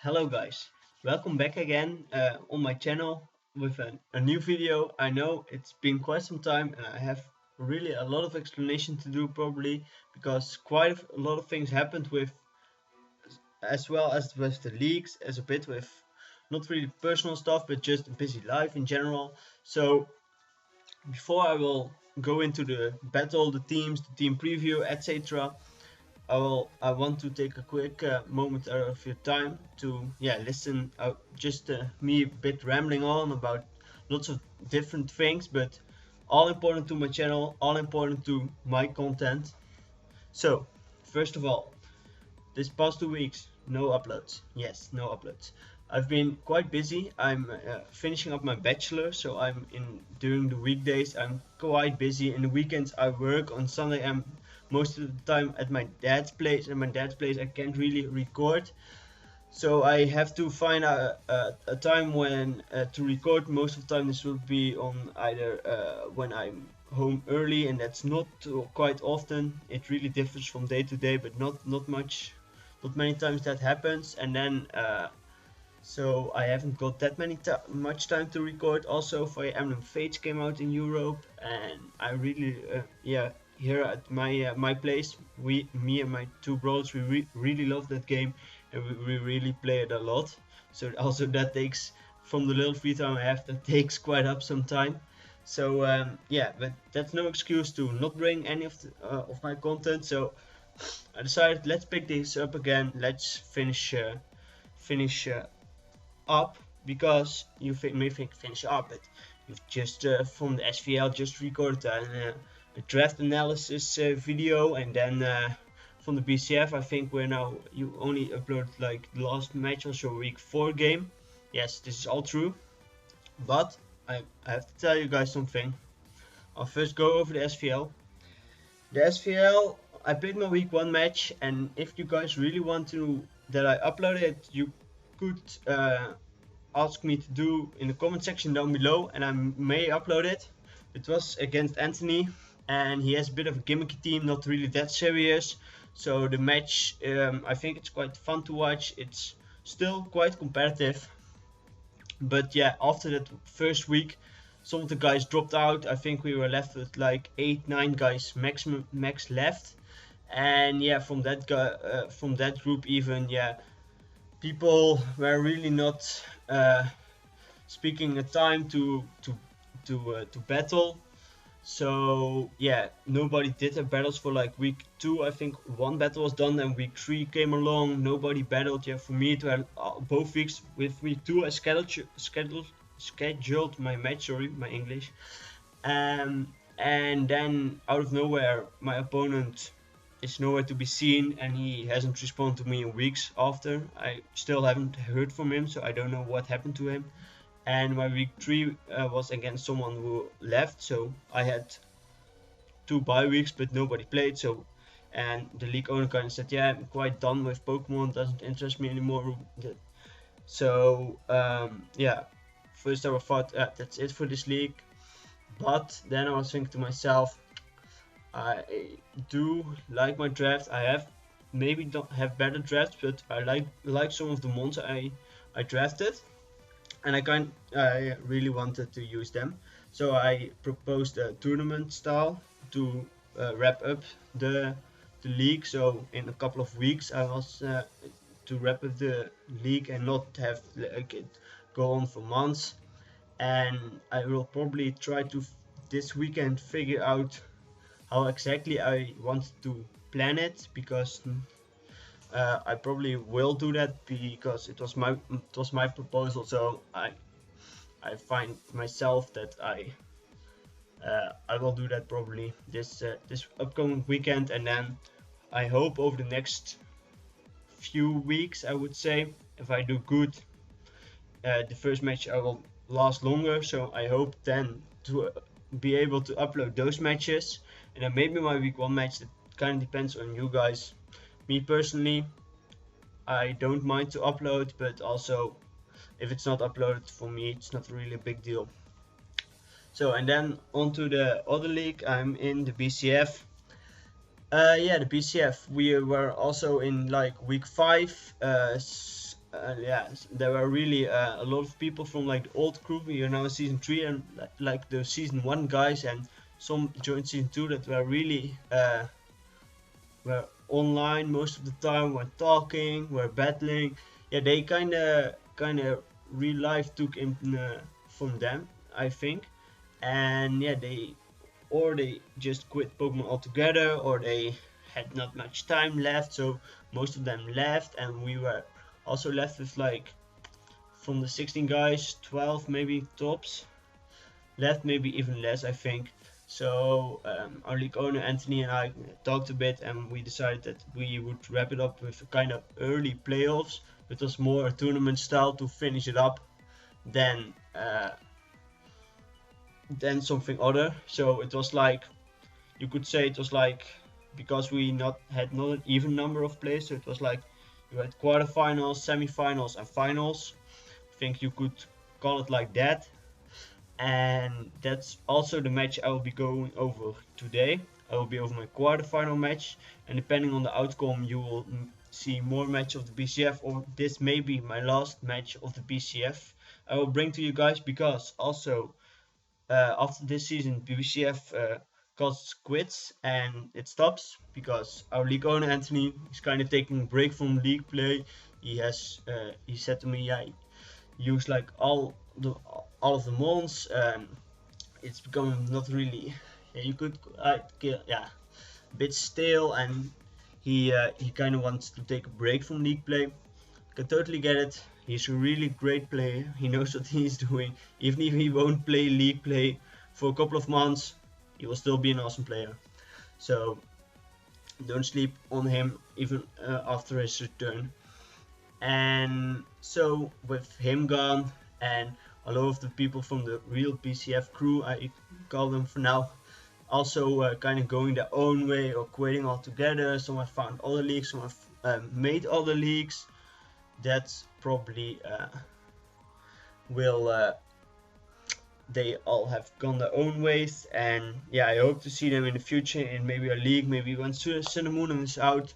Hello guys, welcome back again on my channel with a new video. I know it's been quite some time and I have really a lot of explanation to do probably because quite a lot of things happened with as well as with the leagues, as a bit with not really personal stuff but just a busy life in general. So before I will go into the battle, the teams, the team preview, etc. I want to take a quick moment out of your time to listen just me a bit rambling on about lots of different things, but all important to my channel, all important to my content. So first of all, this past 2 weeks no uploads. Yes, no uploads. I've been quite busy. I'm finishing up my bachelor, so I'm in during the weekdays I'm quite busy. In the weekends I work. On Sunday I'm most of the time at my dad's place, and my dad's place I can't really record, so I have to find a time when to record. Most of the time this will be on either when I'm home early, and that's not quite often. It really differs from day to day, but not many times that happens. And then so I haven't got that much time to record. Also, Fire Emblem Fates came out in Europe, and I really here at my place, me and my two brothers, we really love that game, and we really play it a lot. So also that takes, from the little free time I have, that takes quite up some time. So but that's no excuse to not bring any of my content. So I decided, let's pick this up again. Let's finish up, because you may think finish up, but you've just from the SVL just recorded a draft analysis video, and then from the BCF I think you only uploaded like the last match or so, week 4 game. Yes, this is all true, but I have to tell you guys something. I'll first go over the SVL. The SVL, I played my week 1 match, and if you guys really want to that I upload it, you could ask me to do in the comment section down below, and I may upload it. It was against Anthony, and he has a bit of a gimmicky team, not really that serious. So the match, I think it's quite fun to watch. It's still quite competitive, but yeah, after that first week some of the guys dropped out. I think we were left with like 8-9 guys max left, and yeah, from that group even, yeah, people were really not speaking a time to battle. So yeah, nobody did have battles for like week 2. I think one battle was done, and week 3 came along, nobody battled. Yeah, for me to have both weeks. With week 2 I scheduled my match, sorry, my English, and then out of nowhere my opponent is nowhere to be seen, and he hasn't responded to me in weeks after. I still haven't heard from him, so I don't know what happened to him. And my week 3 was against someone who left, so I had 2 bye weeks but nobody played. So, and the league owner kind of said, yeah, I'm quite done with Pokemon, doesn't interest me anymore. So yeah, first I thought that's it for this league, but then I was thinking to myself, I do like my draft. I have maybe don't have better drafts, but I like some of the mons I drafted, and I really wanted to use them. So I proposed a tournament style to wrap up the league. So in a couple of weeks I was to wrap up the league and not have like it go on for months. And I will probably try to this weekend figure out how exactly I want to plan it, because I probably will do that because it was my proposal. So I find myself that I will do that probably this upcoming weekend, and then I hope over the next few weeks, I would say, if I do good, the first match I will last longer. So I hope then to be able to upload those matches, and then maybe my week 1 match. That kind of depends on you guys. Me personally, I don't mind to upload, but also if it's not uploaded, for me it's not really a big deal. So, and then on to the other league. I'm in the BCF. Yeah, the BCF, we were also in like week 5. yeah, there were really a lot of people from like the old crew. We are now in season 3, and like the season 1 guys, and some joined season 2 that were really were online most of the time, were talking, were battling. Yeah, they kind of real life took in from them, I think. And yeah, they just quit Pokemon altogether, or they had not much time left, so most of them left, and we were also left with like from the 16 guys, 12 maybe tops left, maybe even less, I think. So our league owner Anthony and I talked a bit, and we decided that we would wrap it up with a kind of early playoffs. It was more a tournament style to finish it up than something other. So it was like, you could say it was like, because we had not an even number of players, so it was like you had quarterfinals, semifinals, and finals. I think you could call it like that. And that's also the match I will be going over today. I will be over my quarterfinal match, and depending on the outcome, you will see more match of the BCF, or this may be my last match of the BCF I will bring to you guys, because also after this season, BCF quits and it stops because our league owner Anthony is kind of taking a break from league play. He said to me, yeah, use like all of the months. It's becoming not really, yeah, you could yeah, a bit stale, and he kind of wants to take a break from league play. I can totally get it. He's a really great player. He knows what he's doing. Even if he won't play league play for a couple of months, he will still be an awesome player. So don't sleep on him even after his return. And so with him gone, and a lot of the people from the real BCF crew, I call them for now, also kind of going their own way or quitting altogether. Some have found other leagues, some have made other leagues. That's probably will they all have gone their own ways, and yeah, I hope to see them in the future in maybe a league, maybe when Cinnamon is out.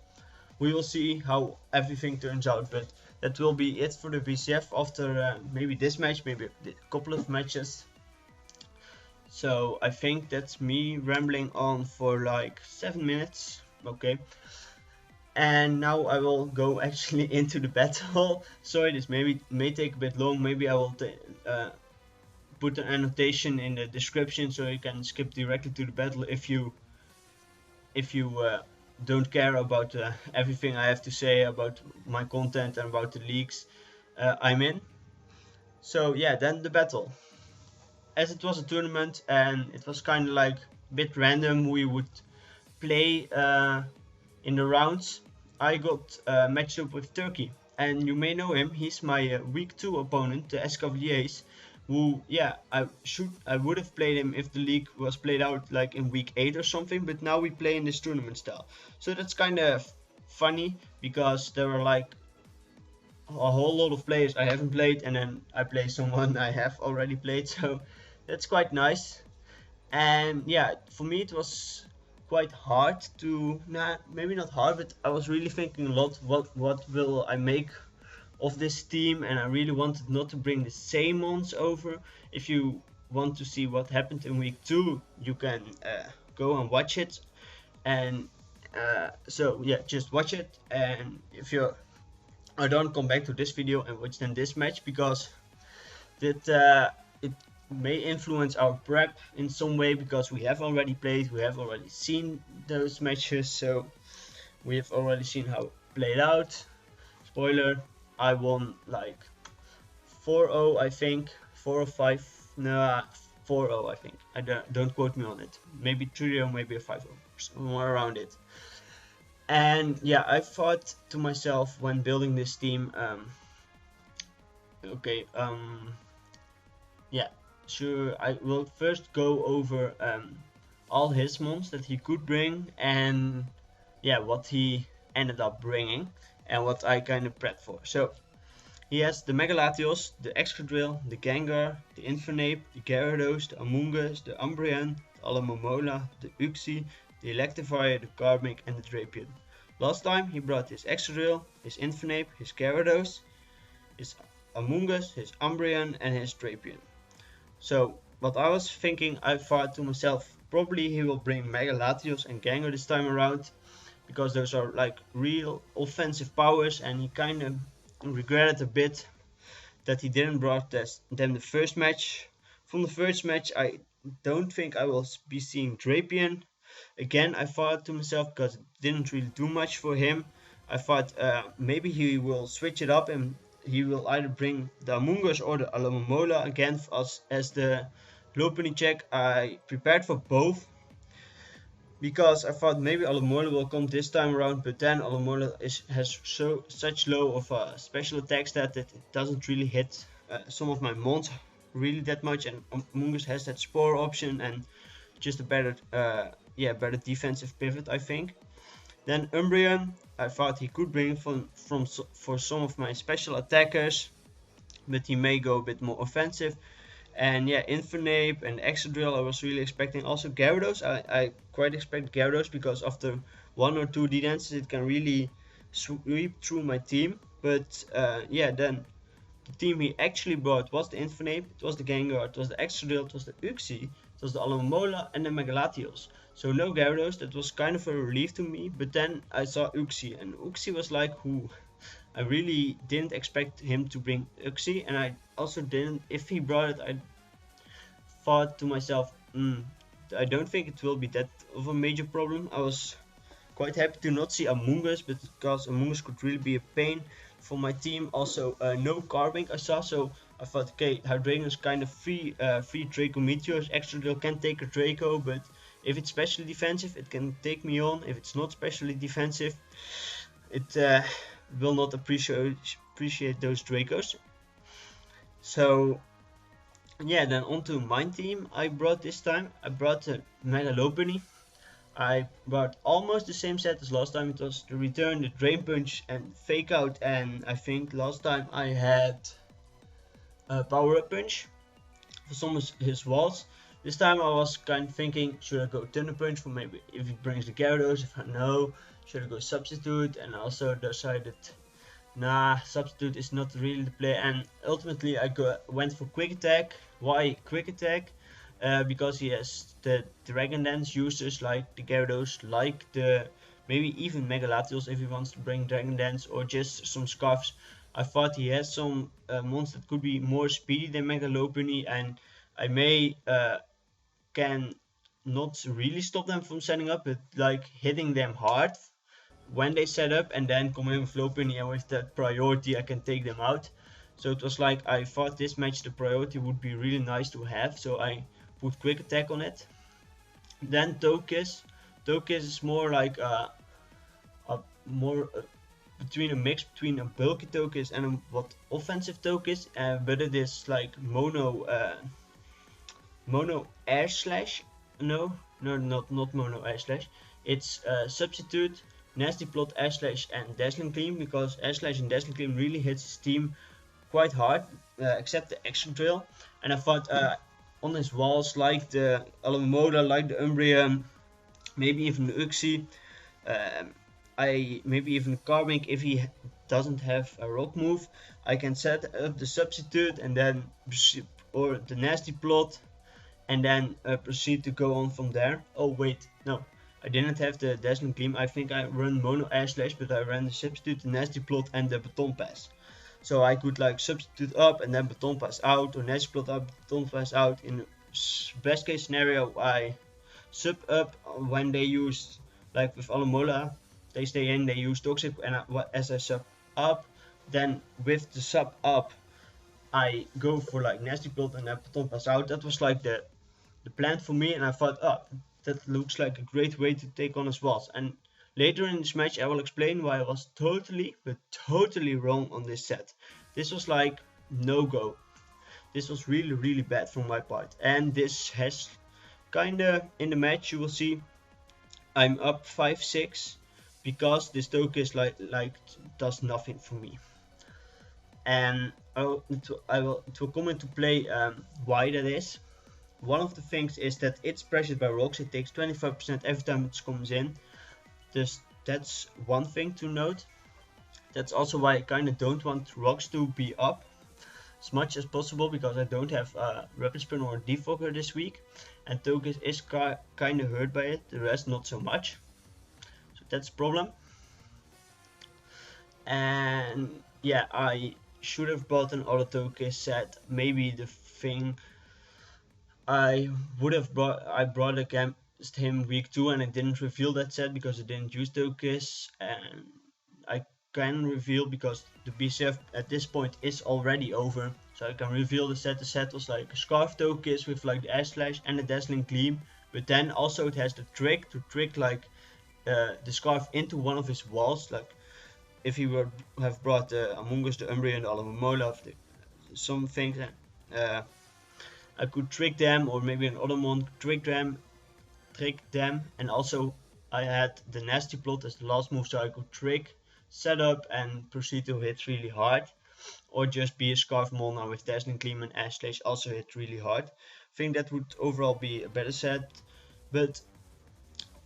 We will see how everything turns out, but that will be it for the BCF after maybe this match, maybe a couple of matches. So I think that's me rambling on for like 7 minutes. Okay. And now I will go actually into the battle. Sorry, this may take a bit long. Maybe I will put an annotation in the description so you can skip directly to the battle if you don't care about everything I have to say about my content and about the leagues I'm in. So yeah, then the battle. As it was a tournament and it was kind of like a bit random, we would play in the rounds. I got matched up with Turkey, and you may know him. He's my week 2 opponent, the Escaveliers, who, yeah, I would have played him if the league was played out like in week 8 or something, but now we play in this tournament style. So that's kind of funny, because there were like a whole lot of players I haven't played, and then I play someone I have already played, so that's quite nice. And yeah, for me it was quite hard to, nah, maybe not hard, but I was really thinking a lot, what will I make of this team, and I really wanted not to bring the same ones over. If you want to see what happened in week 2, you can go and watch it. And so yeah, just watch it, and if you're done, come back to this video and watch then this match, because it may influence our prep in some way, because we have already played, we have already seen those matches, so we have already seen how it played out. Spoiler, I won like 4-0, I think, 4 or 5, no, 4-0, I think. Don't quote me on it. Maybe 3-0, maybe a 5-0, somewhere around it. And yeah, I thought to myself when building this team, okay, yeah, sure, I will first go over all his mons that he could bring, and yeah, what he ended up bringing, and what I kind of prepped for. So he has the Megalatios, the Excadrill, the Gengar, the Infernape, the Gyarados, the Amoonguss, the Umbreon, the Alomomola, the Uxie, the Electivire, the Carbink, and the Drapion. Last time he brought his Excadrill, his Infernape, his Gyarados, his Amoonguss, his Umbreon, and his Drapion. So what I was thinking, I thought to myself, probably he will bring Mega Latios and Gengar this time around, because those are like real offensive powers, and he kind of regretted a bit that he didn't brought them the first match. From the first match, I don't think I will be seeing Drapion. Again, I thought to myself, because it didn't really do much for him, I thought maybe he will switch it up and he will either bring the Amoonguss or the Alomomola again as the Lopunny check. I prepared for both, because I thought maybe Alomomola will come this time around, but then Alomomola has such low of a special attack stat that it doesn't really hit some of my mons really that much, and Amoonguss has that Spore option and just a better defensive pivot, I think. Then Umbreon, I thought he could bring for some of my special attackers, but he may go a bit more offensive. And yeah, Infernape and Excadrill I was really expecting. Also Gyarados, I quite expect Gyarados, because after 1 or 2 D-dances it can really sweep through my team. But yeah, then the team he actually brought was the Infernape, it was the Gengar, it was the Excadrill, it was the Uxie, it was the Alomomola and the Mega Latios. So no Gyarados, that was kind of a relief to me. But then I saw Uxie, and Uxie was like who I really didn't expect him to bring Uxie, and I also didn't, if he brought it, I thought to myself, I don't think it will be that of a major problem. I was quite happy to not see Amoonguss, but because Amoonguss could really be a pain for my team. Also, no Carbink I saw, so I thought, okay, Hydreigon is kind of free Draco Meteors. Excadrill can take a Draco, but if it's specially defensive, it can take me on. If it's not specially defensive, it will not appreciate those Dracos. So yeah, then onto my team I brought this time. I brought the Mega Lopunny. I brought almost the same set as last time. It was the Return, the Drain Punch, and Fake Out, and I think last time I had Power Up Punch for some of his walls. This time I was kind of thinking, should I go Thunder Punch for maybe if he brings the Gyarados? If I know, should I go Substitute? And I also decided, nah, Substitute is not really the play, and ultimately I went for Quick Attack. Why Quick Attack? Because he has the Dragon Dance users like the Gyarados, like the maybe even Mega Latios if he wants to bring Dragon Dance, or just some Scarfs. I thought he has some mons that could be more speedy than Mega Lopunny, and I may can not really stop them from setting up, but like hitting them hard when they set up, and then come in with Lopunny, and with that priority I can take them out. So it was like I thought this match the priority would be really nice to have, so I put Quick Attack on it. Then Togekiss. Togekiss is more like between a mix between a bulky Togekiss and a what offensive Togekiss, but it is like mono Air Slash. No, not mono Air Slash. It's Substitute, Nasty Plot, Air Slash, and Dazzling Gleam, because Air Slash and Dazzling Gleam really hits his team quite hard, except the Excadrill. And I thought on his walls, like the Alomomola, like the Umbreon, maybe even the Uxie, maybe even Carbink, if he doesn't have a Rock move, I can set up the Substitute and then or the Nasty Plot, and then proceed to go on from there. Oh wait, no, I didn't have the Dazzling Gleam. I think I run mono Air Slash, but I ran the Substitute, the Nasty Plot, and the Baton Pass. So I could like Substitute up and then Baton Pass out, or Nasty Plot up, Baton Pass out. In best case scenario, I sub up when they use, like with Alomomola, they stay in, they use Toxic, and as I sub up, then with the sub up, I go for like Nasty Plot and then Baton Pass out. That was like the plan for me, and I thought, that looks like a great way to take on his walls. And later in this match I will explain why I was totally wrong on this set. This was like no go. This was really bad from my part, and this has kinda, in the match you will see I'm up 5-6 because this Togekiss like does nothing for me. And it will come into play why that is. One of the things is that it's pressured by rocks. It takes 25% every time it comes in. That's one thing to note. That's also why I kind of don't want rocks to be up as much as possible, because I don't have a rapid spin or a defogger this week, and Tokus is kind of hurt by it, the rest not so much. So that's a problem. And yeah, I should have bought an auto Tokus set. Maybe the thing I brought against him week 2 and I didn't reveal that set because I didn't use Tokus, and I can reveal because the BCF at this point is already over, so I can reveal the set. The set was like a Scarf Tokus with like the Ash Slash and the Dazzling Gleam, but then also it has the trick to trick like the Scarf into one of his walls. Like if he would have brought the Among Us, the Umbreon, the Alamomola, some things, I could trick them, or maybe an other one trick them, and also I had the Nasty Plot as the last move, so I could trick, set up, and proceed to hit really hard, or just be a Scarf Molnar with Dazzling Gleam and Ash Slash, also hit really hard. I think that would overall be a better set, but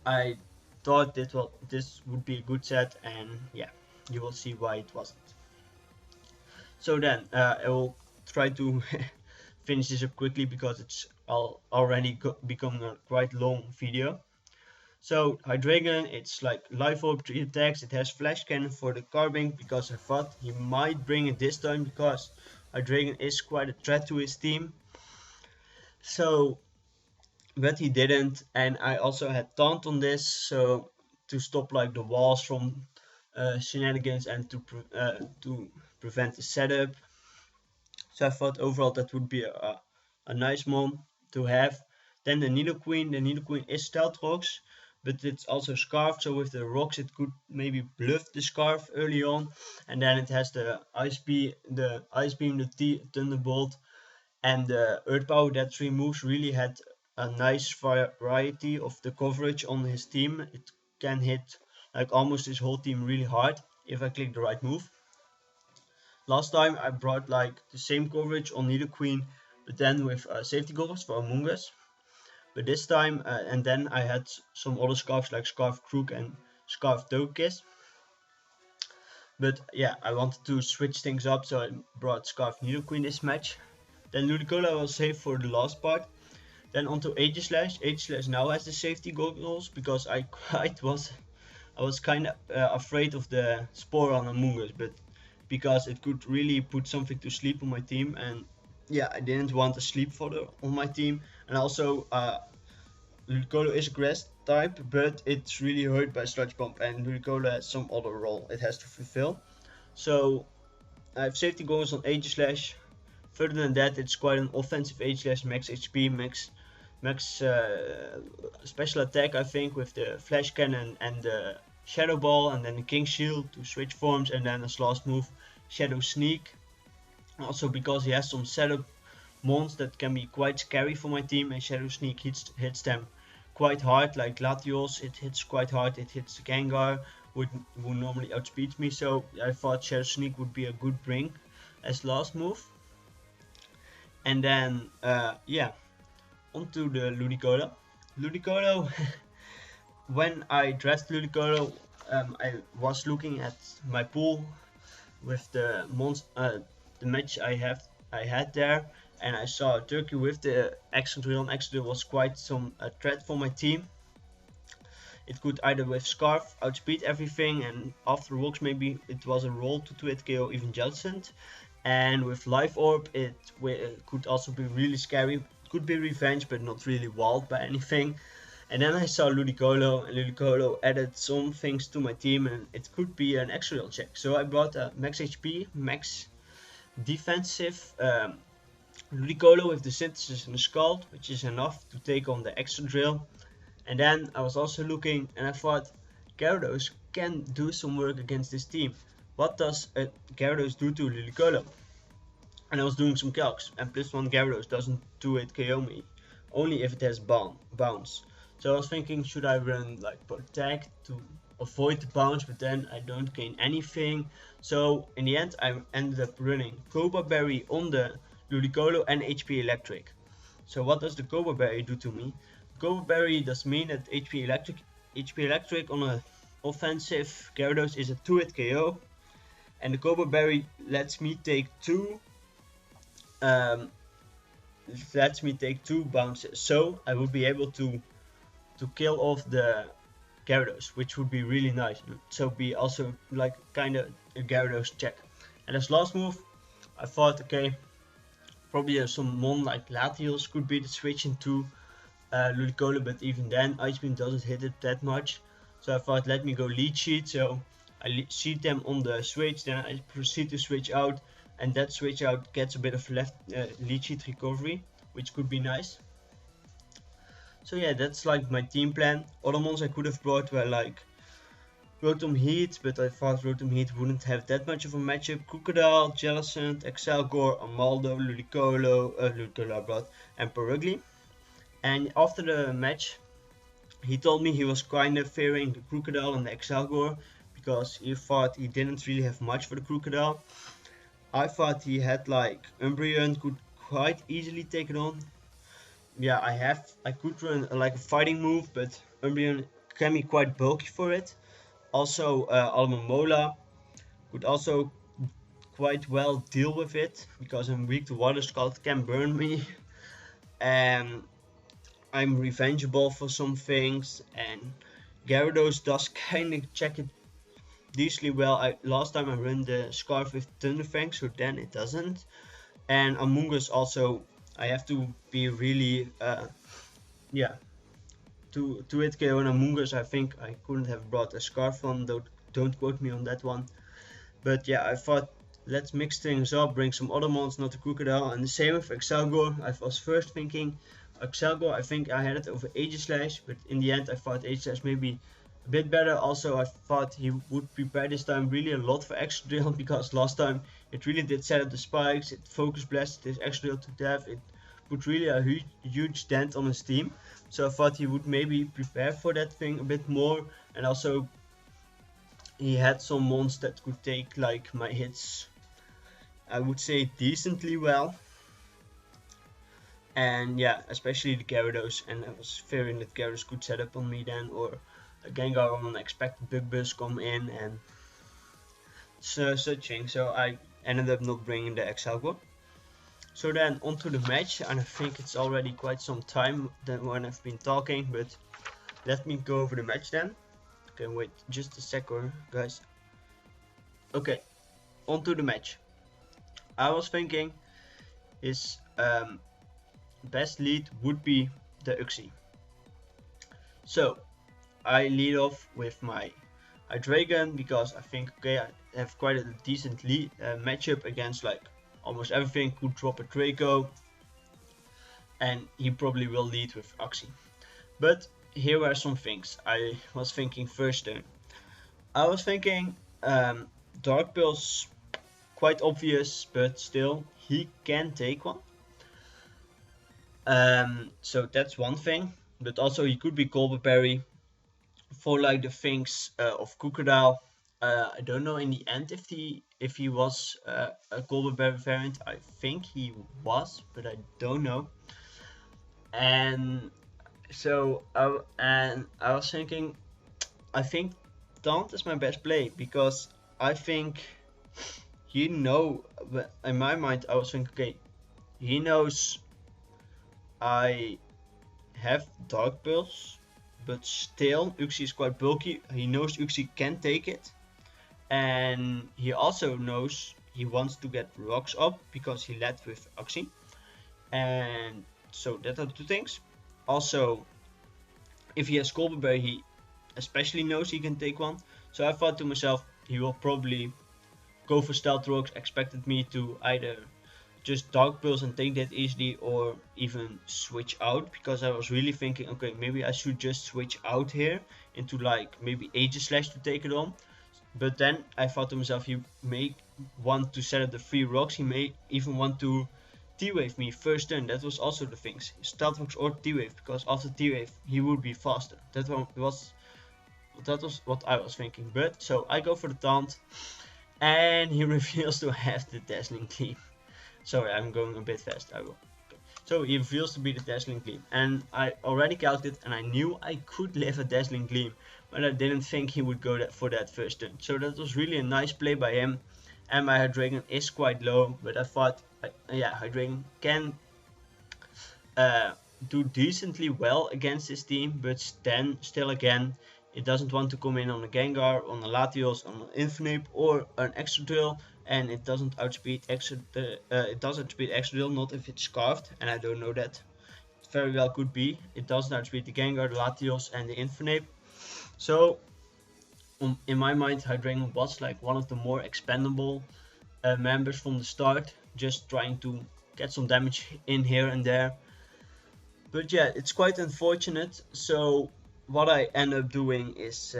I thought this would be a good set, and yeah, you will see why it wasn't. So then I will try to finish this up quickly because it's already become a quite long video. So Hydreigon, it's like Life Orb 3 attacks, it has Flash Cannon for the Carbink because I thought he might bring it this time because Hydreigon is quite a threat to his team. So, but he didn't, and I also had Taunt on this, so to stop like the walls from shenanigans and to prevent the setup. So I thought overall that would be a nice mon to have. Then the Nidoqueen is Stealth Rocks, but it's also Scarf, so with the rocks it could maybe bluff the Scarf early on. And then it has the Ice Beam, the Thunderbolt, and the Earth Power. That 3 moves really had a nice variety of the coverage on his team. It can hit like almost his whole team really hard if I click the right move. Last time I brought like the same coverage on Nidoqueen, but then with safety goggles for Among Us. But this time, and then I had some other scarves like Scarf Crook and Scarf Tokus. But yeah, I wanted to switch things up, so I brought Scarf Nidoqueen this match. Then Ludicolo I will save for the last part. Then onto Aegislash. Aegislash now has the safety goggles because I was kind of afraid of the Spore on Among Us, but because it could really put something to sleep on my team, and yeah, I didn't want a sleep fodder on my team. And also Ludicolo is a grass type, but it's really hurt by Sludge Bomb, and Ludicolo has some other role it has to fulfill. So I have safety goals on Aegislash. Further than that, it's quite an offensive Aegislash, max HP, max special attack, I think, with the Flash Cannon and the Shadow Ball, and then the King Shield to switch forms, and then as last move Shadow Sneak. Also because he has some setup mons that can be quite scary for my team, and Shadow Sneak hits them quite hard, like Latios, it hits quite hard, it hits the Gengar, who normally outspeeds me, so I thought Shadow Sneak would be a good bring as last move. And then yeah, onto the Ludicolo. Ludicolo, when I dressed Ludicolo, I was looking at my pool with the match I had there, and I saw a Turkey with the Excadrill, and Excadrill was quite some threat for my team. It could either with Scarf outspeed everything, and after rocks maybe it was a roll to 2-hit KO even Jellicent. And with Life Orb it could also be really scary. It could be revenge, but not really walled by anything. And then I saw Ludicolo, and Ludicolo added some things to my team, and it could be an Excadrill check. So I brought a max HP, max defensive Ludicolo with the Synthesis and the Scald, which is enough to take on the Excadrill. And then I was also looking, and I thought Gyarados can do some work against this team. What does a Gyarados do to Ludicolo? And I was doing some calcs, and +1 Gyarados doesn't 2-hit KO me, only if it has bounce. So I was thinking, should I run like Protect to avoid the bounce, but then I don't gain anything. So in the end I ended up running Cobra Berry on the Ludicolo and HP Electric. So what does the Cobra Berry do to me? Cobra Berry does mean that HP Electric on a offensive Gyarados is a 2-hit KO. and the Cobra Berry lets me take two bounces, so I would be able to kill off the Gyarados, which would be really nice. So be also like kind of a Gyarados check. And as last move, I thought, okay, probably some mon like Latios could be the switch into Ludicolo, but even then Ice Beam doesn't hit it that much. So I thought, let me go lead sheet. So I sheet them on the switch, then I proceed to switch out, and that switch out gets a bit of left lead sheet recovery, which could be nice. So yeah, that's like my team plan. Other mons I could have brought were like Rotom Heat, but I thought Rotom Heat wouldn't have that much of a matchup. Crocodile, Jellicent, Excelgor, Amaldo, Ludicolo I brought, and Perugly. And after the match, he told me he was kind of fearing the Crocodile and the Excelgor because he thought he didn't really have much for the Crocodile. I thought he had like Umbreon could quite easily take it on. Yeah, I could run like a fighting move, but Umbreon can be quite bulky for it. Also, Alomomola could also quite well deal with it because I'm weak to Water Scald, can burn me, and I'm revengeable for some things. And Gyarados does kind of check it decently well. Last time I ran the Scarf with Thunderfang, so then it doesn't. And Amoonguss also, I have to be really, yeah, to hit KO an Amoonguss. I think I couldn't have brought a Scarf on, don't quote me on that one. But yeah, I thought, let's mix things up, bring some other mons, not the Crocodile. And the same with Excelgor. I was first thinking Excelgor, I think I had it over Aegislash, but in the end I thought Aegislash maybe a bit better. Also, I thought he would prepare this time really a lot for Extra Drill because last time it really did set up the spikes, it focus blasted his Extra Drill to death, it put really a huge dent on his team. So I thought he would maybe prepare for that thing a bit more, and also he had some mons that could take like my hits, I would say, decently well. And yeah, especially the Gyarados, and I was fearing that Gyarados could set up on me then, or a Gengar on unexpected Bug Buzz come in and such thing. So I ended up not bringing the Excelgor. So then onto the match, and I think it's already quite some time than when I've been talking, but let me go over the match then. Okay, wait just a second, guys. Okay, onto the match. I was thinking his best lead would be the Uxie. So I lead off with my Hydreigon because I think, okay, I have quite a decent lead matchup against like almost everything. Could drop a Draco, and he probably will lead with Uxie. But here were some things I was thinking first turn. I was thinking Dark Pulse, quite obvious, but still he can take one. So that's one thing, but also he could be Colbert Berry for like the things of Crocodile. I don't know in the end if he was a Colbert Berry variant. I think he was, but I don't know. And so I was thinking, I think Taunt is my best play because I think in my mind I was thinking, okay, he knows I have Dark Pulse, but still Uxie is quite bulky. He knows Uxie can take it, and he also knows he wants to get rocks up because he led with Uxie, and so that are the two things. Also, if he has Colbert Berry, he especially knows he can take one. So I thought to myself, he will probably go for Stealth Rocks, expected me to either just Dark Pulse and take that easily, or even switch out, because I was really thinking, okay, maybe I should just switch out here into like maybe Aegislash to take it on. But then I thought to myself, he may want to set up the 3 rocks, he may even want to T-Wave me first turn. That was also the things, Stealth Rocks or T-Wave, because after T-Wave he would be faster. That was what I was thinking. But so I go for the taunt, and he reveals to have the Dazzling Gleam. Sorry, I'm going a bit fast. I will. Okay. So he reveals to be the Dazzling Gleam, and I already calculated, and I knew I could live a Dazzling Gleam, but I didn't think he would go for that first turn. So that was really a nice play by him, and my Hydreigon is quite low, but I thought, yeah, Hydreigon can do decently well against this team, but then still again, it doesn't want to come in on a Gengar, on a Latios, on an Infinite, or an Extra Drill, and it doesn't outspeed it does outspeed Extra Drill, not if it's Scarfed, and I don't know that. It very well could be. It doesn't outspeed the Gengar, the Latios, and the Infinite. So, in my mind, Hydreigon was like one of the more expendable members from the start, just trying to get some damage in here and there. But yeah, it's quite unfortunate. So what I end up doing is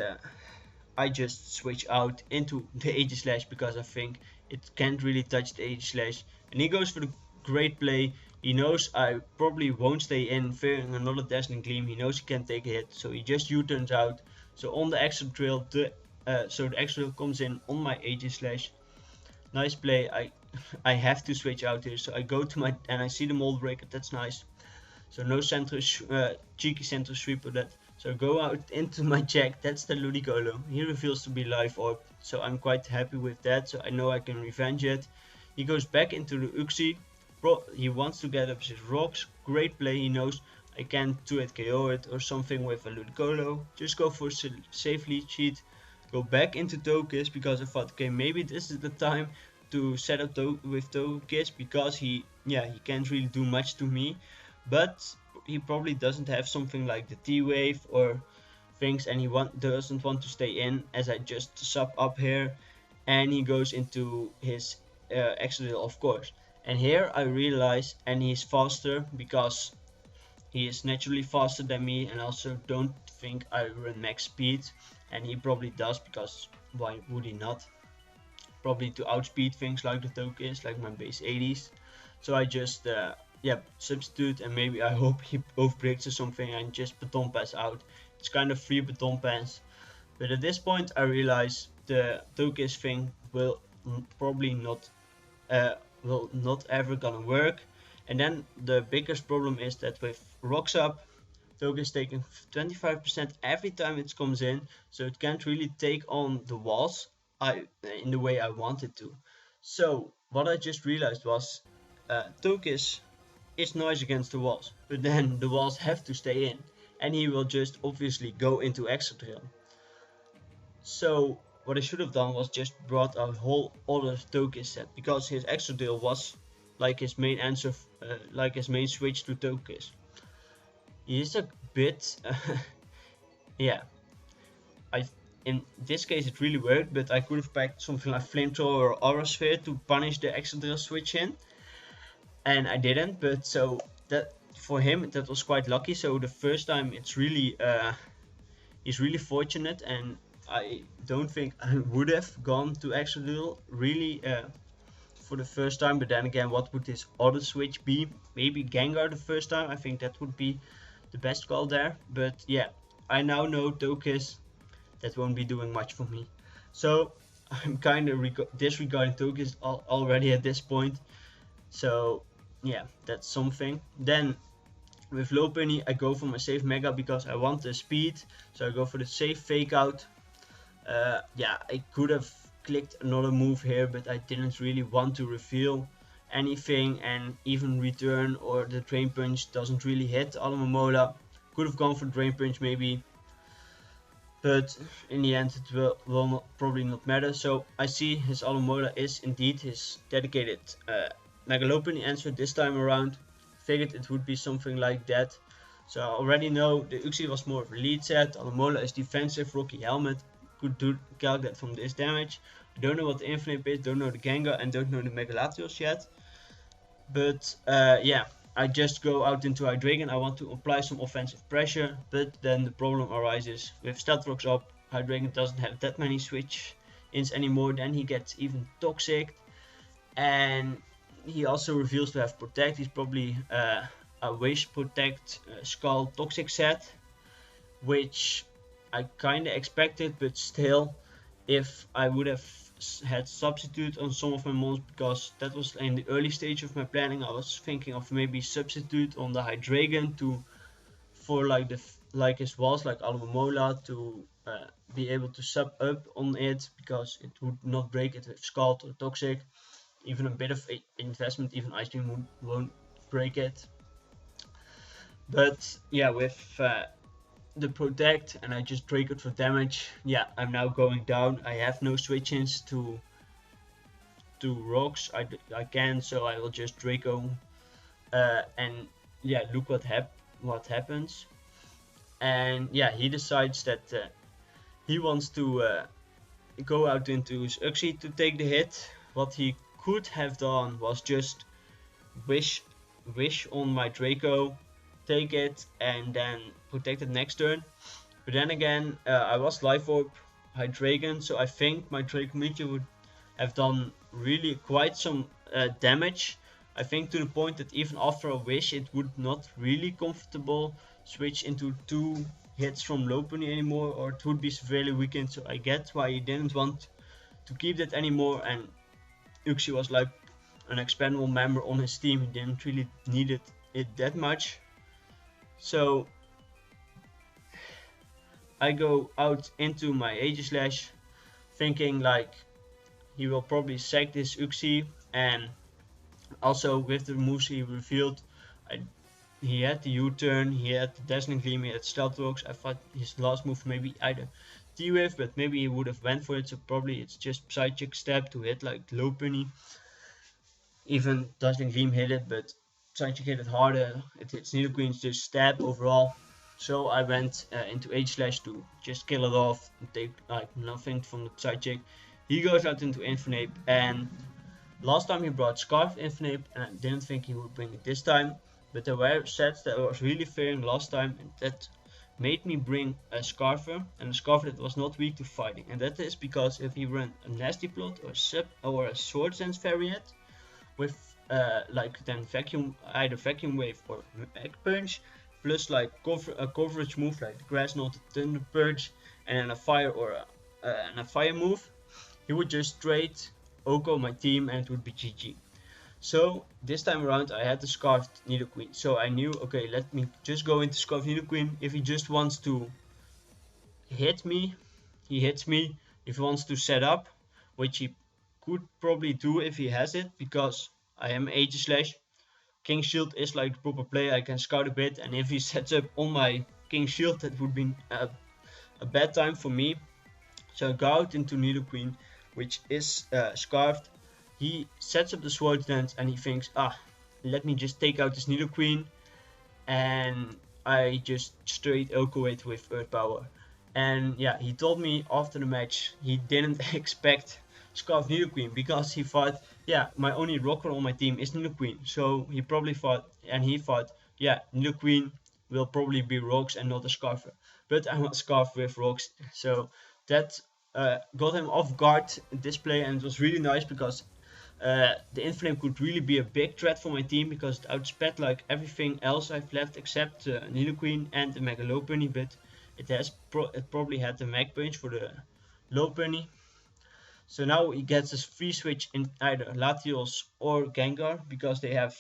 I just switch out into the Aegislash because I think it can't really touch the Aegislash. And he goes for the great play. He knows I probably won't stay in, fearing another Dazzling Gleam. He knows he can take a hit, so he just U-turns out. So on the extra drill, the extra drill comes in on my Aegislash. Nice play. I have to switch out here, so I go to my and I see the Mold Breaker. That's nice. So no cheeky center sweep of that. So go out into my check. That's the Ludicolo. He reveals to be Life Orb. So I'm quite happy with that. So I know I can revenge it. He goes back into the Uxie. He wants to get up his rocks. Great play. He knows I can 2-hit KO it or something with a Ludicolo. Just go for safe lead sheet. Go back into Togekiss because I thought, okay, maybe this is the time to set up with Togekiss because he can't really do much to me. But he probably doesn't have something like the T-Wave or things, and he doesn't want to stay in, as I just sub up here, and he goes into his extra drill, of course. And here I realize, and he's faster because he is naturally faster than me, and also don't think I run max speed, and he probably does because why would he not? Probably to outspeed things like the Togekiss, like my base 80s. So I just substitute, and maybe I hope he both breaks or something and just baton pass out. It's kind of free baton pass. But at this point I realize the Togekiss thing will probably not ever gonna work. And then the biggest problem is that with Rocks Up, Togekiss taking 25% every time it comes in, so it can't really take on the walls in the way I wanted to. So what I just realized was Togekiss is nice against the walls, but then the walls have to stay in, and he will just obviously go into extra drill. So what I should have done was just brought a whole other Togekiss set, because his extra drill was like his main answer, like his main switch to Togekiss. He is a bit, yeah. In this case it really worked, but I could have packed something like Flamethrower or Aura Sphere to punish the extra drill switch in. And I didn't, but so that for him that was quite lucky. So the first time it's really he's really fortunate, and I don't think I would have gone to extra drill really for the first time. But then again, what would his other switch be? Maybe Gengar the first time. I think that would be the best call there. But yeah, I now know Togekiss, that won't be doing much for me. So I'm kind of disregarding Togekiss already at this point. So yeah, that's something. Then with Lopunny I go for my safe Mega because I want the speed, so I go for the safe Fake Out. Yeah, I could have clicked another move here, but I didn't really want to reveal anything, and even Return or the Drain Punch doesn't really hit Alomomola. Could have gone for Drain Punch maybe, but in the end it will probably not matter. So I see his Alomomola is indeed his dedicated Mega Lopunny answer this time around. Figured it would be something like that. So I already know the Uxie was more of a lead set, Alomomola is defensive, Rocky Helmet. Could calc that from this damage. I don't know what the Infinite is, don't know the Gengar, and don't know the Mega Latios yet. But yeah, I just go out into Hydreigon. I want to apply some offensive pressure, but then the problem arises with Stealth Rocks up. Hydreigon doesn't have that many switch-ins anymore, then he gets even toxic. And he also reveals to have Protect. He's probably a Wish, Protect, Skull, Toxic set, which I kinda expected, but still, if I would have had Substitute on some of my mons, because that was in the early stage of my planning, I was thinking of maybe Substitute on the Hydreigon for like his walls, like Alomomola, to be able to sub up on it, because it would not break it with Scald or Toxic. Even a bit of investment, even Ice Beam won't break it. But yeah, with the Protect, and I just break it for damage, yeah, I'm now going down. I have no switch-ins to rocks. I can, so I will just Draco. And yeah, look what happens. And yeah, he decides that he wants to go out into his Uxie to take the hit. What he could have done was just wish on my Draco, take it, and then protect it next turn. But then again, I was Life Orb Hydreigon, so I think my Draco Meteor would have done really quite some damage. I think to the point that even after a wish, it would not really comfortable switch into 2 hits from Lopunny anymore, or it would be severely weakened. So I get why he didn't want to keep that anymore, and Uxie was like an expendable member on his team. He didn't really need it that much. So I go out into my Aegislash thinking like he will probably sack this Uxie, and also with the moves he revealed, he had the U-turn, he had the Dazzling Gleam, he had Stealth Rocks. I thought his last move maybe either T-Wave, but maybe he would have went for it, so probably it's just Psychic Step to hit like Lopunny. Even Dazzling Gleam hit it, but Psychic hit it harder. It hits Nidoqueen's just stab overall. So I went into Aegislash to just kill it off and take like nothing from the Psychic. He goes out into Infernape, and last time he brought Scarf Infernape, and I didn't think he would bring it this time. But there were sets that I was really fearing last time, and that made me bring a Scarfer, and a Scarfer that was not weak to fighting. And that is because if he ran a Nasty Plot or a Sword Dance variant with like then either Vacuum Wave or Egg Punch, plus like a coverage move like the Grass Knot, Thunder Purge, and then a fire or a fire move, he would just straight Oko my team and it would be GG. So this time around I had the Scarfed Nidoqueen, so I knew, okay, let me just go into Scarfed Nidoqueen. If he just wants to hit me, he hits me. If he wants to set up, which he could probably do if he has it, because I am Aegislash. King Shield is like the proper play, I can scout a bit, and if he sets up on my King Shield, that would be a bad time for me. So I go out into Nidoqueen, which is Scarfed. He sets up the Sword Dance and he thinks, let me just take out this Nidoqueen, and I just straight Oko it with Earth Power. And yeah, he told me after the match he didn't expect Scarf Nidoqueen, because he thought, yeah, my only rocker on my team is Nidoqueen. So he probably thought, yeah, Nidoqueen will probably be Rocks and not a Scarfer. But I was Scarf with Rocks, so that got him off guard display, and it was really nice because the Inflame could really be a big threat for my team, because it outsped like everything else I've left except Nidoqueen and the Mega Lopunny, but it probably had the Mag Punch for the Lopunny. So now he gets his free switch in either Latios or Gengar, because they have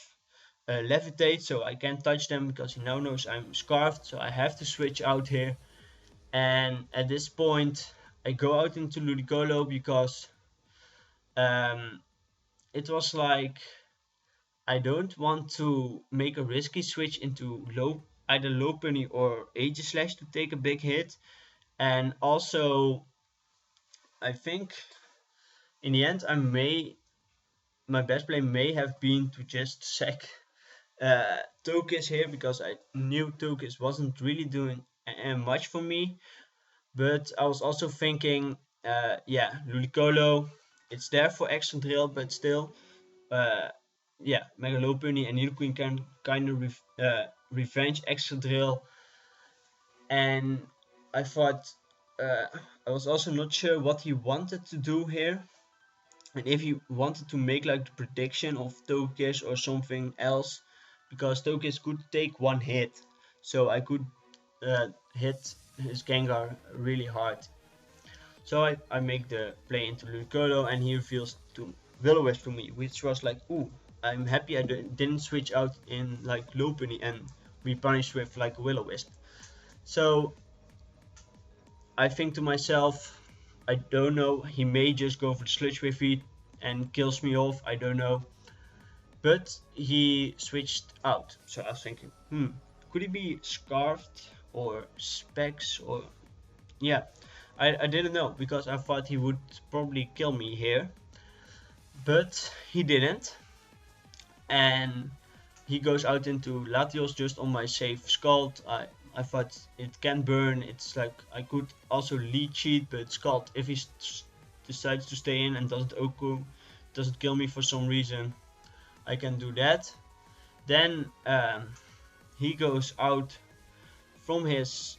Levitate, so I can't touch them because he now knows I'm Scarfed, so I have to switch out here. And at this point I go out into Ludicolo because it was like I don't want to make a risky switch into either Lopunny or Aegislash to take a big hit. And also I think in the end my best play may have been to just sack Togekiss here, because I knew Togekiss wasn't really doing much for me. But I was also thinking, yeah, Ludicolo, it's there for extra drill, but still, yeah, Mega Lopunny and Nidoqueen can kind of revenge extra drill. And I thought, I was also not sure what he wanted to do here, and if he wanted to make like the prediction of Togekiss or something else, because Togekiss could take one hit, so I could hit his Gengar really hard. So I make the play into Ludicolo, and he reveals to Will-O-Wisp to me, which was like, ooh, I'm happy I didn't switch out in like Lopunny and be punished with like Will-O-Wisp. So I think to myself, I don't know, he may just go for the sludge wave feed and kills me off, I don't know. But he switched out, so I was thinking, could he be scarfed or specs or yeah, I didn't know because I thought he would probably kill me here, but he didn't, and he goes out into Latios just on my safe Scald. I thought it can burn, it's like I could also lead cheat, but Scald, if he decides to stay in and doesn't kill me for some reason, I can do that. Then he goes out from his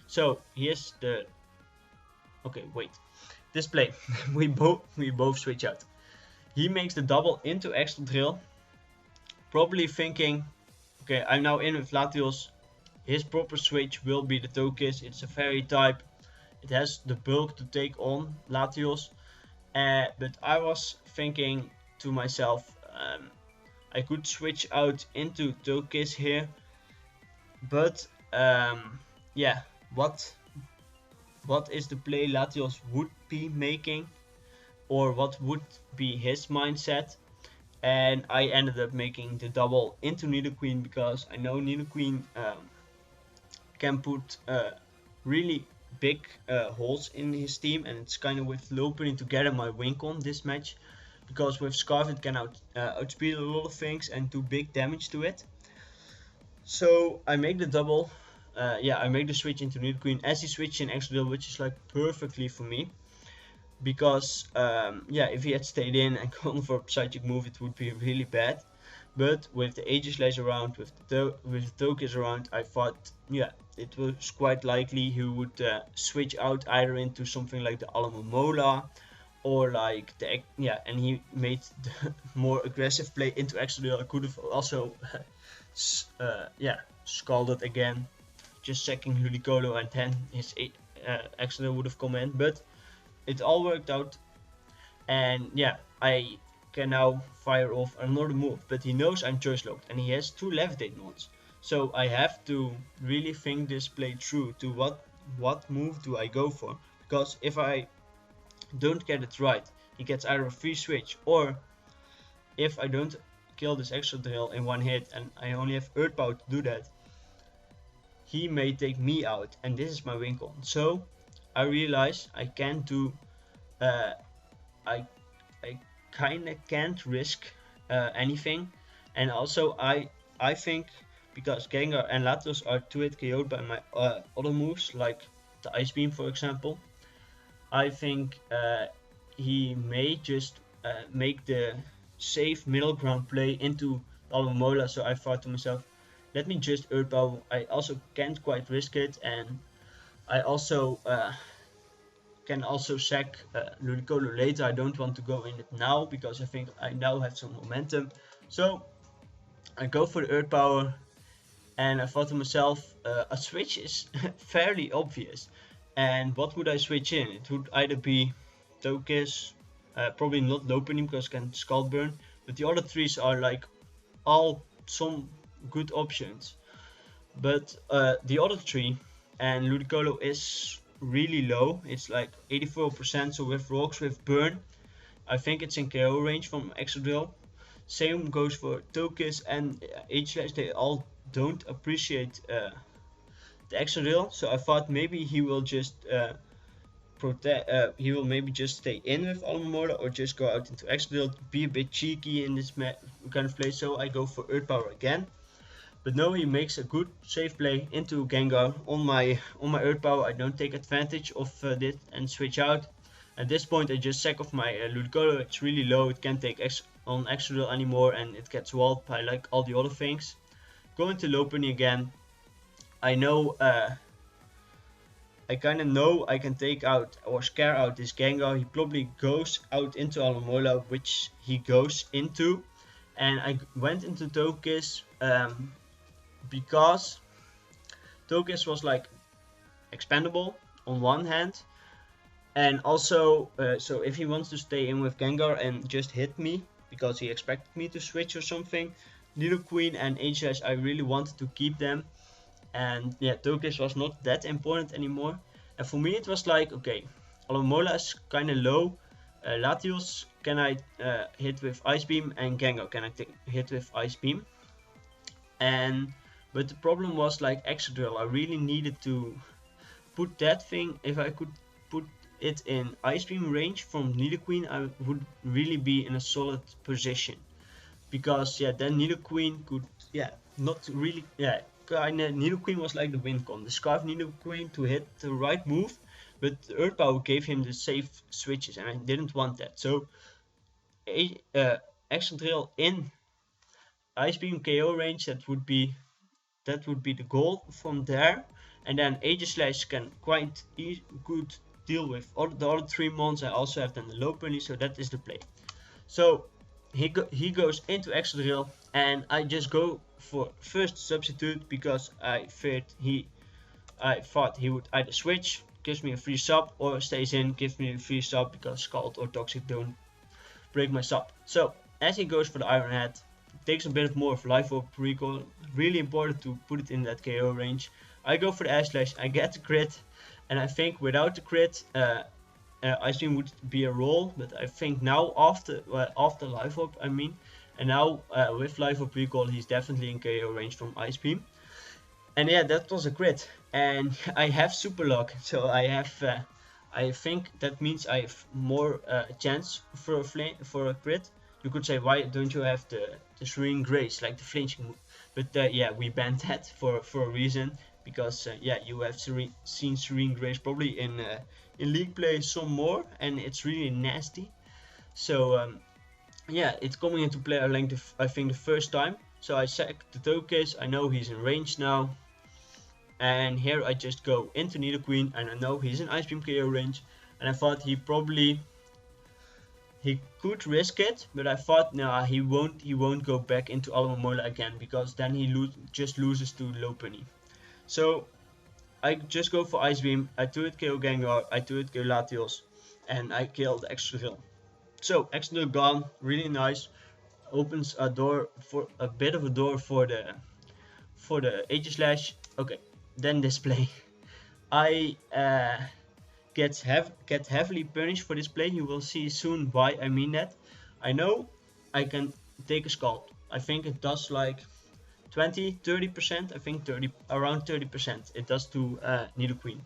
so here's the okay, wait, display. we both switch out. He makes the double into extra drill, probably thinking, okay, I'm now in with Latios, his proper switch will be the Togekiss, it's a fairy type, it has the bulk to take on Latios, but I was thinking to myself, I could switch out into Togekiss here, but yeah, what is the play Latios would be making, or what would be his mindset? And I ended up making the double into Nidoqueen because I know Nidoqueen can put really big holes in his team, and it's kind of with Lopunny together my Wincon this match, because with Scarf it can outspeed a lot of things and do big damage to it. So I make the double, I make the switch into Nidoqueen as he switched in Extra Drill, which is like perfectly for me. Because if he had stayed in and gone for a Psychic move, it would be really bad. But with the Aegislash around, with the Togekiss around, I thought it was quite likely he would switch out either into something like the Alomomola or like the and he made the more aggressive play into Extra Drill. I could have also scalded again, just sacking Ludicolo, and then his Extra Drill would have come in, but it all worked out, and I can now fire off another move, but he knows I'm choice locked and he has 2 levitate mods, so I have to really think this play through to what move do I go for, because if I don't get it right, he gets either a free switch, or if I don't kill this Extra Drill in one hit and I only have Earth Power to do that, he may take me out, and this is my Wincon. So I realize I can't do, I kinda can't risk anything, and also I think because Gengar and Latios are 2-hit KO'd by my other moves, like the Ice Beam for example, I think he may just make the safe middle ground play into Alomomola, so I thought to myself, let me just Earth Power. I also can't quite risk it, and I also can also sack Ludicolo later. I don't want to go in it now because I think I now have some momentum. So I go for the Earth Power, and I thought to myself, a switch is fairly obvious. And what would I switch in? It would either be Togekiss, probably not Lopunny because it can Scald Burn, but the other 3s are like all some good options. But the other 3, and Ludicolo is really low, it's like 84%, so with Rocks, with Burn, I think it's in KO range from Extra Drill. Same goes for Togekiss and Aegislash, they all don't appreciate the Extra Drill, so I thought maybe he will just he will maybe just stay in with Alomomola or just go out into Extra Drill, be a bit cheeky in this kind of play, so I go for Earth Power again. But no, he makes a good safe play into Gengar on my Earth Power. I don't take advantage of this and switch out. At this point I just sack off my Ludicolo, it's really low, it can't take on Extra Drill anymore, and it gets walled by like all the other things. Going to Lopunny again, I know, I kinda know I can take out or scare out this Gengar. He probably goes out into Alomomola, which he goes into, and I went into Togekiss because Togekiss was like expendable on one hand, and also so if he wants to stay in with Gengar and just hit me because he expected me to switch or something, Nidoqueen and Aegislash, I really wanted to keep them, and yeah, Tokis was not that important anymore. And for me it was like, okay, Alomola is kinda low, Latios can I hit with Ice Beam, and Gengar can I hit with Ice Beam. And but the problem was like Excadrill, I really needed to put that thing, if I could put it in Ice Beam range from Nidoqueen, I would really be in a solid position. Because yeah, then Nidoqueen could, yeah, not really, yeah, kinda Nidoqueen was like the win con. The Scarf Nidoqueen to hit the right move, but the Earth Power gave him the safe switches, and I didn't want that. So Excadrill in Ice Beam KO range, that would be the goal from there. And then Aegislash can quite good deal with all the other 3 mons. I also have then the Lopunny, so that is the play. So he goes into Excadrill, and I just go for first substitute because I thought he would either switch, gives me a free sub, or stays in, gives me a free sub because Scald or Toxic don't break my sub. So as he goes for the Iron Head, takes a bit more of Life Orb recoil. Really important to put it in that KO range. I go for the Ash Slash, I get the crit, and I think without the crit, Ice Beam would be a roll. But I think now after Life Orb, I mean, and now with Life Orb recoil, he's definitely in KO range from Ice Beam. And yeah, that was a crit, and I have Super Luck, so I have. I think that means I have more chance for a crit. You could say, why don't you have the Serene Grace, like the flinching move? But yeah, we banned that for a reason, because yeah, you have seen Serene Grace probably in League play some more, and it's really nasty. So yeah, it's coming into play, I think, the first time. So I sack the Togekiss, I know he's in range now. And here I just go into Nidoqueen, and I know he's in Ice Beam KO range. And I thought he could risk it, but I thought nah, he won't go back into Alomola again, because then he just loses to Lopunny. So I just go for Ice Beam, I 2-hit KO Gengar, I 2-hit KO Latios, and I killed Excadrill. So Excadrill gone, really nice. Opens a door, for a bit of a door for the Aegislash. Okay, then display. I get heavily punished for this play. You will see soon why I mean that. I know I can take a Scald. I think it does like 20-30%. I think around 30% it does to Nidoqueen.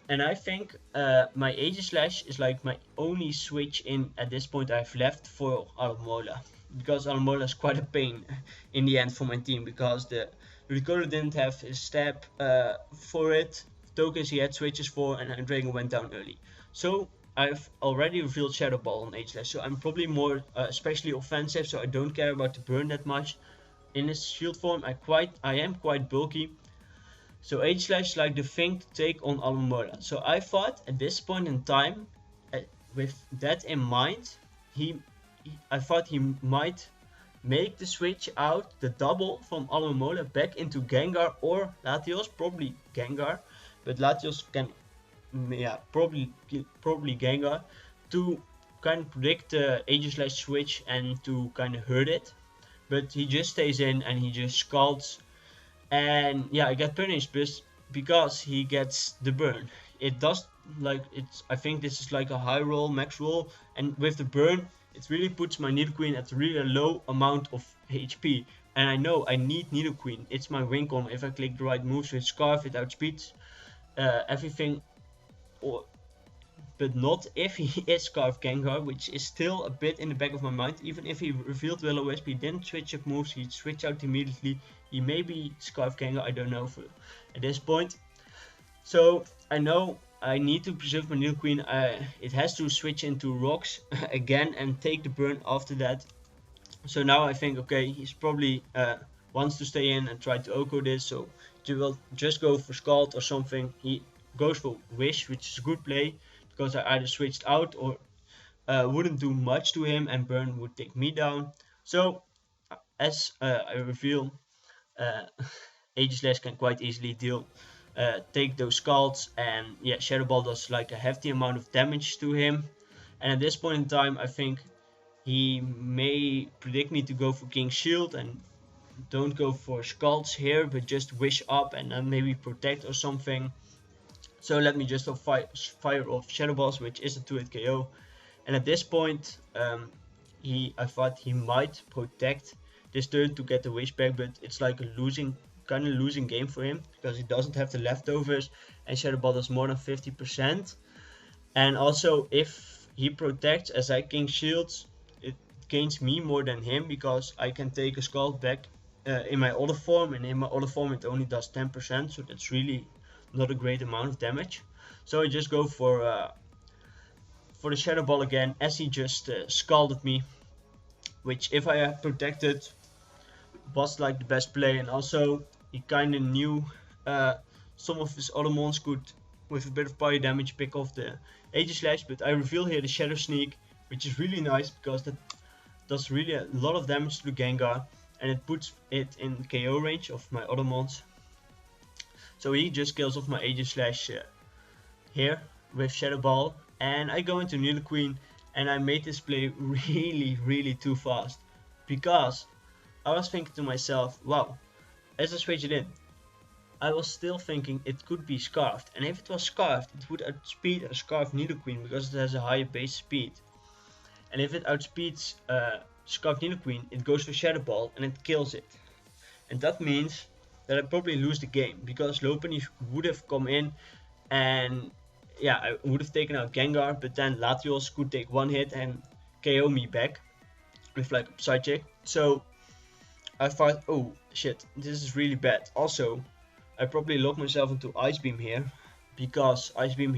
And I think my Aegislash is like my only switch in at this point I've left for Alomola, because Alomola is quite a pain in the end for my team, because the Ricola didn't have his step for it. Tokens he had switches for, and Dragon went down early. So I've already revealed Shadow Ball on Aegislash, so I'm probably more especially offensive, so I don't care about the burn that much. In his shield form, I am quite bulky. So Aegislash is like the thing to take on Alomola. So I thought at this point in time, with that in mind, I thought he might make the switch out, the double from Alomola back into Gengar or Latios, probably Gengar, but Latios can, yeah, probably Gengar, to kind of predict the Aegislash switch and to kind of hurt it. But he just stays in and he just scalds. And yeah, I get punished because he gets the burn. It does, like, I think this is like a high roll, max roll, and with the burn, it really puts my Nidoqueen at a really low amount of HP. And I know I need Nidoqueen. It's my win con. If I click the right moves with Scarf, it outspeeds everything. But not if he is Scarf Gengar, which is still a bit in the back of my mind. Even if he revealed Will-O-Wisp, he didn't switch up moves, he switched out immediately. He may be Scarf Gengar, I don't know at this point. So I know I need to preserve my Nidoqueen. It has to switch into Rocks again and take the burn after that. So now I think, okay, he's probably wants to stay in and try to OHKO this, so he will just go for Scald or something. He goes for Wish, which is a good play, because I either switched out or wouldn't do much to him, and Burn would take me down. So as I reveal, Aegislash can quite easily take those Scalds, and yeah, Shadow Ball does like a hefty amount of damage to him. And at this point in time, I think he may predict me to go for King's Shield and don't go for skulls here, but just wish up and then maybe protect or something. So let me just fire off Shadow Balls, which is a 2-hit KO. And at this point, I thought he might protect this turn to get the wish back, but it's like a kind of losing game for him because he doesn't have the leftovers, and Shadow Ball does more than 50%. And also, if he protects as I King Shields, it gains me more than him because I can take a skull back in my other form, and in my other form it only does 10%, so that's really not a great amount of damage. So I just go for the Shadow Ball again, as he just scalded me, which if I had protected was like the best play. And also he kind of knew some of his other mons could, with a bit of parry damage, pick off the Aegislash, but I reveal here the Shadow Sneak, which is really nice because that does really a lot of damage to the Gengar, and it puts it in KO range of my other mons. So he just kills off my Aegislash here with Shadow Ball, and I go into Nidoqueen, and I made this play really too fast because I was thinking to myself, wow, as I switch it in, I was still thinking it could be Scarfed, and if it was Scarfed, it would outspeed a Scarfed Nidoqueen because it has a higher base speed. And if it outspeeds Scarfed Nidoqueen, it goes for Shadow Ball and it kills it. And that means that I probably lose the game because Lopunny would have come in, and yeah, I would have taken out Gengar, but then Latios could take one hit and KO me back with like a Psychic. So I thought, oh shit, this is really bad. Also, I probably locked myself into Ice Beam here because Ice Beam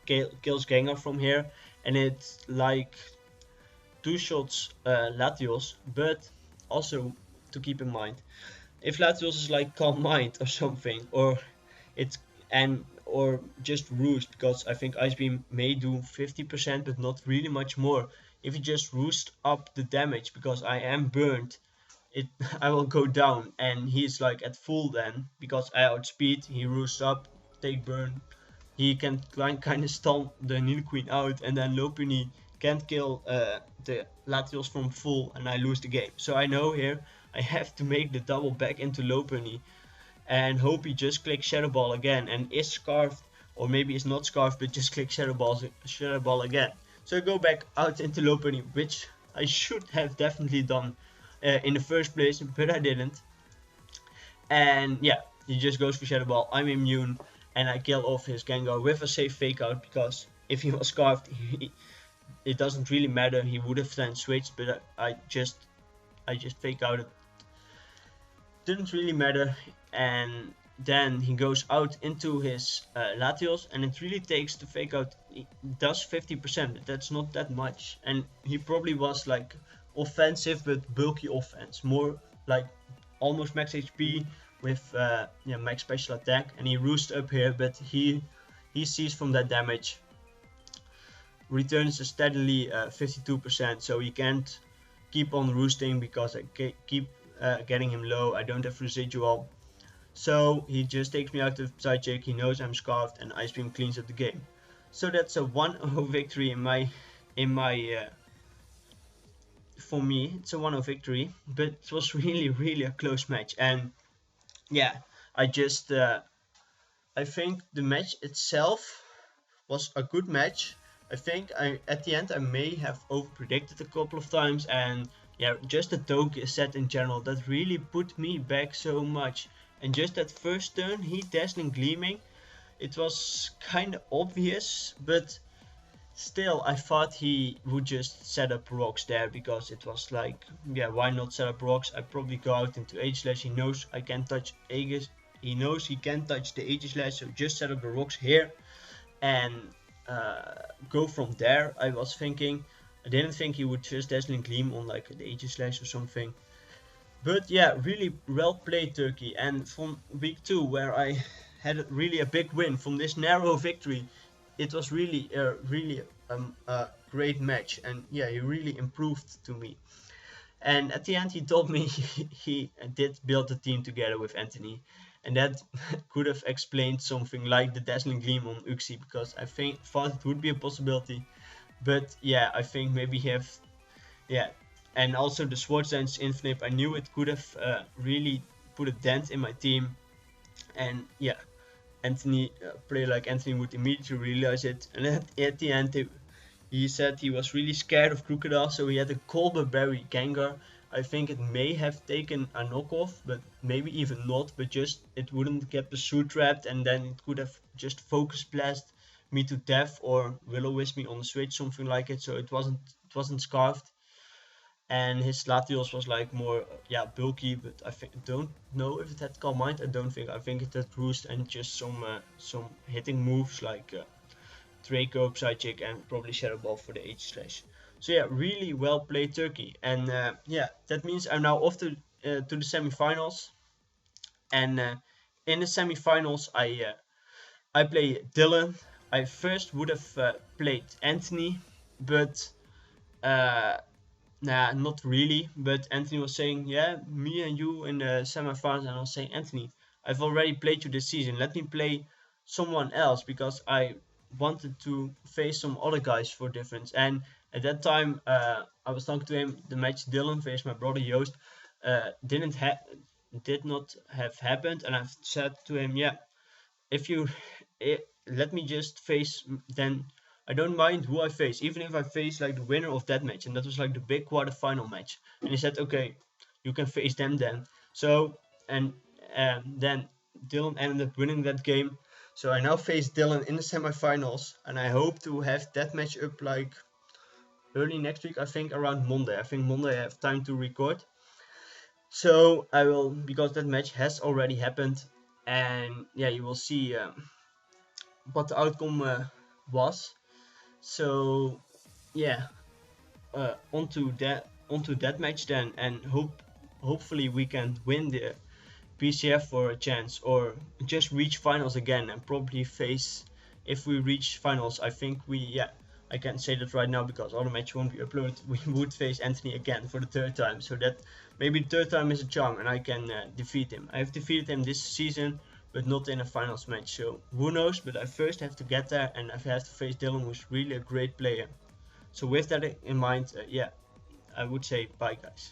kills Gengar from here, and it's like 2 shots Latios. But also to keep in mind, if Latios is like Calm Mind or something, or just Roost, because I think Ice Beam may do 50% but not really much more. If you just roost up the damage because I am burned, I will go down, and he's like at full then because I outspeed, he roosts up, take burn, he can kind of stomp the Nidoqueen out, and then Lopunny can't kill the Latios from full, and I lose the game. So I know here I have to make the double back into Lopunny and hope he just clicks Shadow Ball again and is Scarfed, or maybe it's not Scarfed but just clicks Shadow Ball again. So I go back out into Lopunny, which I should have definitely done in the first place, but I didn't. And yeah, he just goes for Shadow Ball, I'm immune, and I kill off his Gengar with a safe fake out, because if he was Scarfed, it doesn't really matter, he would have then switched, but I just fake out it. Didn't really matter. And then he goes out into his Latios, and it really takes the fake out. He does 50%, but that's not that much. And he probably was like offensive but bulky offense, more like almost max HP with max special attack, and he roosts up here, but he sees from that damage, returns a steadily 52%, so he can't keep on roosting because I keep getting him low. I don't have residual, so he just takes me out to Psychic. He knows I'm Scarfed, and Ice Beam cleans up the game. So that's a 1-0 victory for me. It's a 1-0 victory, but it was really a close match. And yeah, I think the match itself was a good match. I think at the end I may have overpredicted a couple of times, and yeah, just the Toki set in general that really put me back so much. And just that first turn, he Dazzling Gleaming, it was kind of obvious, but still I thought he would just set up rocks there, because it was like, yeah, why not set up rocks? I probably go out into Aegislash. He knows I can touch Aegis. He knows he can touch the Aegislash, so just set up the rocks here and go from there. I was thinking, I didn't think he would just Dazzling Gleam on like the Aegislash or something. But yeah, really well played, Turkey. And from week 2, where I had really a big win from this narrow victory, it was really a great match. And yeah, he really improved to me. And at the end, he told me he did build a team together with Anthony, and that could have explained something like the Dazzling Gleam on Uxie, because I thought it would be a possibility. But yeah, I think maybe and also the Swords Dance Infinite, I knew it could have really put a dent in my team. And yeah, Anthony, player like Anthony would immediately realize it. And at the end, he said he was really scared of Crocodile, so he had a Colberberry Gengar. I think it may have taken a knockoff, but maybe even not, but just it wouldn't get pursuit trapped, and then it could have just focus blast me to death or Will-O-Wisp me on the switch, something like it. So it wasn't scarfed. And his Latios was like more yeah, bulky, but I don't know if it had Calm Mind. I think it had Roost and just some hitting moves like Draco, Psychic, and probably Shadow Ball for the H slash. So yeah, really well played Turkey. And yeah, that means I'm now off to the semifinals. And in the semifinals, I play Dylan. I first would have played Anthony, but uh, nah, not really. But Anthony was saying, yeah, me and you in the semifinals, and I was saying, Anthony, I've already played you this season. Let me play someone else because I wanted to face some other guys for difference. And at that time, I was talking to him. The match Dylan faced my brother Joost did not have happened, and I've said to him, yeah, if you let me just face, then I don't mind who I face, even if I face like the winner of that match, and that was like the big quarterfinal match. And he said, okay, you can face them then. So and then Dylan ended up winning that game. So I now face Dylan in the semifinals, and I hope to have that match up like early next week. I think around Monday. I think Monday I have time to record. So I will, because that match has already happened, and yeah, you will see what the outcome was. So yeah, onto that match then, and hopefully we can win the BCF for a chance, or just reach finals again, and probably face, if we reach finals, I think I can say that right now because all the match won't be uploaded. We would face Anthony again for the third time, so that maybe the third time is a charm, and I can defeat him. I have defeated him this season, but not in a finals match. So who knows? But I first have to get there, and I have to face Dylan, who's really a great player. So with that in mind, yeah, I would say bye, guys.